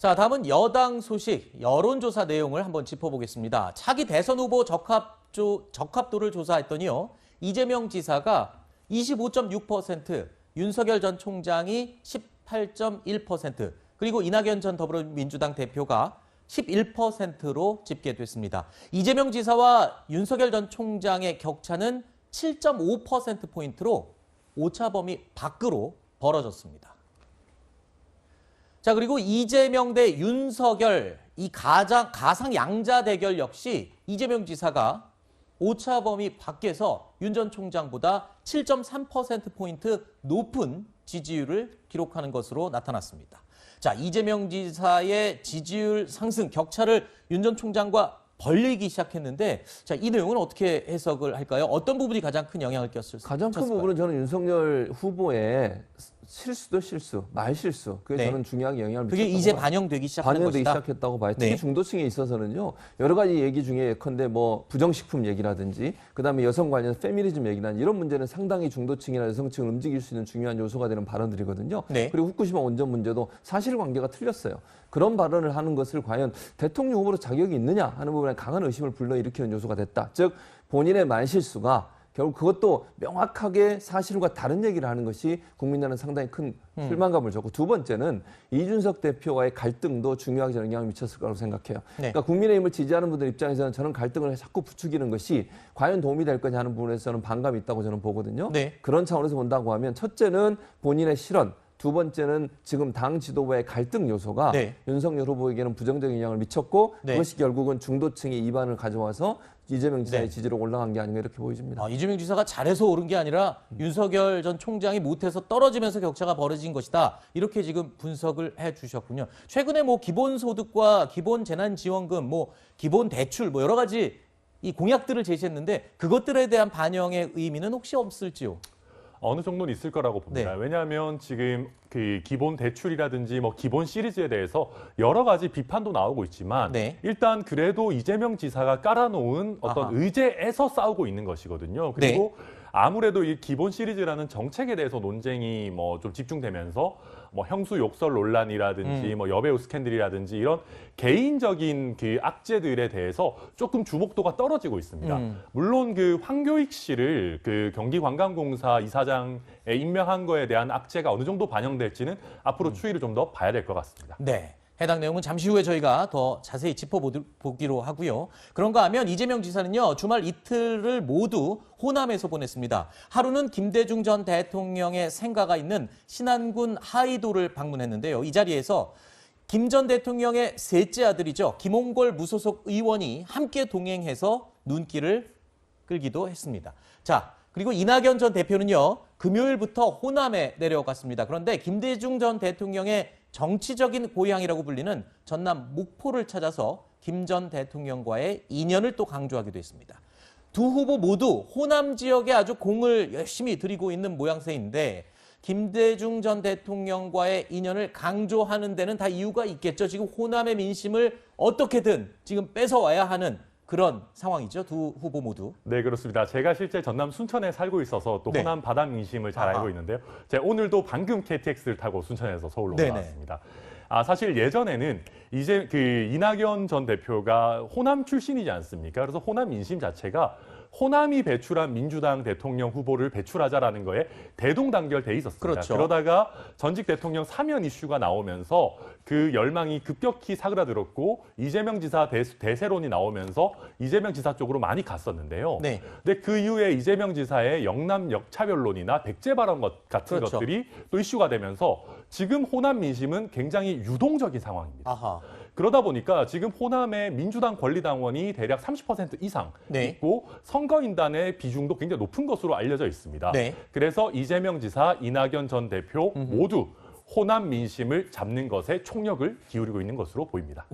자, 다음은 여당 소식, 여론조사 내용을 한번 짚어보겠습니다. 차기 대선 후보 적합도를 조사했더니요. 이재명 지사가 25.6%, 윤석열 전 총장이 18.1%, 그리고 이낙연 전 더불어민주당 대표가 11%로 집계됐습니다. 이재명 지사와 윤석열 전 총장의 격차는 7.5%포인트로 오차범위 밖으로 벌어졌습니다. 자, 그리고 이재명 대 윤석열, 이 가상 양자 대결 역시 이재명 지사가 오차범위 밖에서 윤 전 총장보다 7.3%포인트 높은 지지율을 기록하는 것으로 나타났습니다. 자, 이재명 지사의 지지율 상승 격차를 윤 전 총장과 벌리기 시작했는데, 자, 이 내용은 어떻게 해석을 할까요? 어떤 부분이 가장 큰 영향을 꼈을까요? 가장 큰 부분은 저는 윤석열 후보의 실수, 말실수. 그게 저는 중요하게 영향을 미쳤다고 그게 이제 반영되기 시작하는 것이다. 시작했다고 봐요. 특히 중도층에 있어서는요. 여러 가지 얘기 중에 예컨대 뭐 부정식품 얘기라든지 그다음에 여성 관련 페미니즘 얘기나 이런 문제는 상당히 중도층이나 여성층을 움직일 수 있는 중요한 요소가 되는 발언들이거든요. 그리고 후쿠시마 원전 문제도 사실관계가 틀렸어요. 그런 발언을 하는 것을 과연 대통령 후보로 자격이 있느냐 하는 부분에 강한 의심을 불러일으키는 요소가 됐다. 즉 본인의 말실수가 결국 그것도 명확하게 사실과 다른 얘기를 하는 것이 국민들은 상당히 큰 실망감을 줬고, 두 번째는 이준석 대표와의 갈등도 중요하게 저는 영향을 미쳤을 거라고 생각해요. 그러니까 국민의힘을 지지하는 분들 입장에서는 저는 갈등을 자꾸 부추기는 것이 과연 도움이 될 거냐 하는 부분에서는 반감이 있다고 저는 보거든요. 그런 차원에서 본다고 하면 첫째는 본인의 실언, 두 번째는 지금 당 지도부의 갈등 요소가 윤석열 후보에게는 부정적인 영향을 미쳤고 그것이 결국은 중도층의 이반을 가져와서 이재명 지사의 지지로 올라간 게 아닌가 이렇게 보여집니다. 이재명 지사가 잘해서 오른 게 아니라 윤석열 전 총장이 못해서 떨어지면서 격차가 벌어진 것이다. 이렇게 지금 분석을 해주셨군요. 최근에 뭐 기본소득과 기본재난지원금, 뭐 기본대출, 뭐 여러 가지 이 공약들을 제시했는데 그것들에 대한 반영의 의미는 혹시 없을지요? 어느 정도는 있을 거라고 봅니다. 왜냐하면 지금 그 기본 대출이라든지 뭐 기본 시리즈에 대해서 여러 가지 비판도 나오고 있지만 일단 그래도 이재명 지사가 깔아놓은 어떤 의제에서 싸우고 있는 것이거든요. 그리고 아무래도 이 기본 시리즈라는 정책에 대해서 논쟁이 뭐 좀 집중되면서 뭐 형수 욕설 논란이라든지 뭐 여배우 스캔들이라든지 이런 개인적인 그 악재들에 대해서 조금 주목도가 떨어지고 있습니다. 물론 그 황교익 씨를 그 경기관광공사 이사장에 임명한 거에 대한 악재가 어느 정도 반영될지는 앞으로 추이를 좀 더 봐야 될 것 같습니다. 네. 해당 내용은 잠시 후에 저희가 더 자세히 짚어보기로 하고요. 그런가 하면 이재명 지사는요, 주말 이틀을 모두 호남에서 보냈습니다. 하루는 김대중 전 대통령의 생가가 있는 신안군 하이도를 방문했는데요. 이 자리에서 김 전 대통령의 셋째 아들이죠. 김홍걸 무소속 의원이 함께 동행해서 눈길을 끌기도 했습니다. 자, 그리고 이낙연 전 대표는요, 금요일부터 호남에 내려갔습니다. 그런데 김대중 전 대통령의 정치적인 고향이라고 불리는 전남 목포를 찾아서 김 전 대통령과의 인연을 또 강조하기도 했습니다. 두 후보 모두 호남 지역에 아주 공을 열심히 들이고 있는 모양새인데 김대중 전 대통령과의 인연을 강조하는 데는 다 이유가 있겠죠. 지금 호남의 민심을 어떻게든 지금 뺏어와야 하는 그런 상황이죠. 두 후보 모두. 네, 그렇습니다. 제가 실제 전남 순천에 살고 있어서 또 호남 바다 민심을 잘 알고 있는데요. 제가 오늘도 방금 KTX를 타고 순천에서 서울로 올라왔습니다. 사실 예전에는 이제 그 이낙연 전 대표가 호남 출신이지 않습니까? 그래서 호남 민심 자체가 호남이 배출한 민주당 대통령 후보를 배출하자라는 거에 대동단결돼 있었습니다. 그러다가 전직 대통령 사면 이슈가 나오면서 그 열망이 급격히 사그라들었고 이재명 지사 대세론이 나오면서 이재명 지사 쪽으로 많이 갔었는데요. 근데 그 이후에 이재명 지사의 영남 역차별론이나 백제 발언 같은 것들이 또 이슈가 되면서 지금 호남 민심은 굉장히 유동적인 상황입니다. 그러다 보니까 지금 호남의 민주당 권리당원이 대략 30% 이상 있고 선거인단의 비중도 굉장히 높은 것으로 알려져 있습니다. 그래서 이재명 지사, 이낙연 전 대표 모두 호남 민심을 잡는 것에 총력을 기울이고 있는 것으로 보입니다.